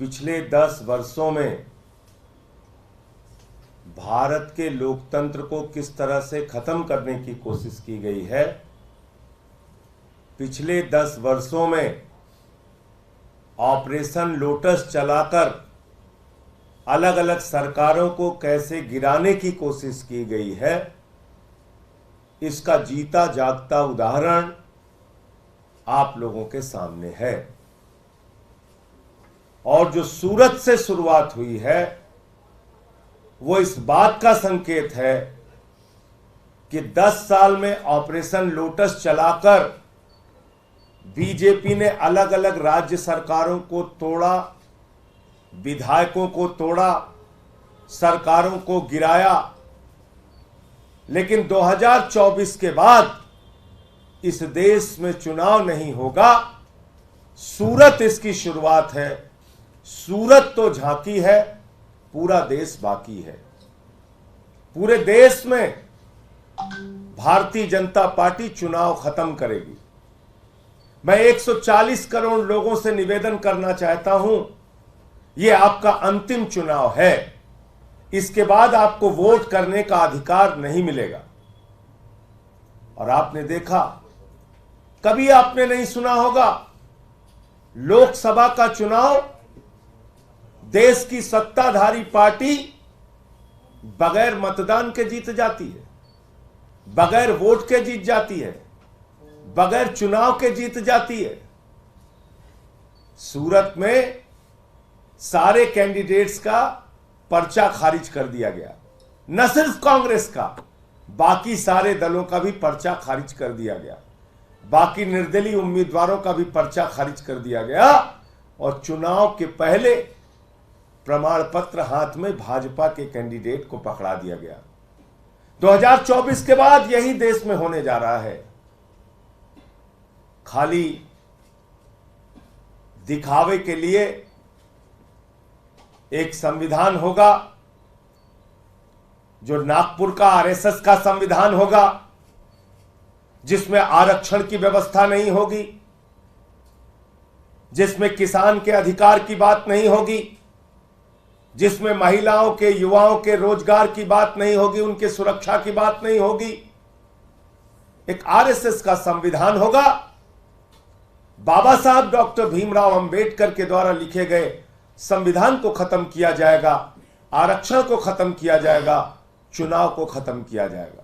पिछले 10 वर्षों में भारत के लोकतंत्र को किस तरह से खत्म करने की कोशिश की गई है, पिछले 10 वर्षों में ऑपरेशन लोटस चलाकर अलग अलग सरकारों को कैसे गिराने की कोशिश की गई है, इसका जीता जागता उदाहरण आप लोगों के सामने है। और जो सूरत से शुरुआत हुई है वो इस बात का संकेत है कि 10 साल में ऑपरेशन लोटस चलाकर बीजेपी ने अलग अलग राज्य सरकारों को तोड़ा, विधायकों को तोड़ा, सरकारों को गिराया। लेकिन 2024 के बाद इस देश में चुनाव नहीं होगा। सूरत इसकी शुरुआत है। सूरत तो झांकी है, पूरा देश बाकी है। पूरे देश में भारतीय जनता पार्टी चुनाव खत्म करेगी। मैं 140 करोड़ लोगों से निवेदन करना चाहता हूं, यह आपका अंतिम चुनाव है। इसके बाद आपको वोट करने का अधिकार नहीं मिलेगा। और आपने देखा, कभी आपने नहीं सुना होगा, लोकसभा का चुनाव देश की सत्ताधारी पार्टी बगैर मतदान के जीत जाती है, बगैर वोट के जीत जाती है, बगैर चुनाव के जीत जाती है। सूरत में सारे कैंडिडेट्स का पर्चा खारिज कर दिया गया। न सिर्फ कांग्रेस का, बाकी सारे दलों का भी पर्चा खारिज कर दिया गया। बाकी निर्दलीय उम्मीदवारों का भी पर्चा खारिज कर दिया गया। और चुनाव के पहले प्रमाण पत्र हाथ में भाजपा के कैंडिडेट को पकड़ा दिया गया। 2024 के बाद यही देश में होने जा रहा है। खाली दिखावे के लिए एक संविधान होगा जो नागपुर का आरएसएस का संविधान होगा, जिसमें आरक्षण की व्यवस्था नहीं होगी, जिसमें किसान के अधिकार की बात नहीं होगी, जिसमें महिलाओं के, युवाओं के रोजगार की बात नहीं होगी, उनके सुरक्षा की बात नहीं होगी। एक आरएसएस का संविधान होगा। बाबा साहब डॉक्टर भीमराव अंबेडकर के द्वारा लिखे गए संविधान को खत्म किया जाएगा, आरक्षण को खत्म किया जाएगा, चुनाव को खत्म किया जाएगा।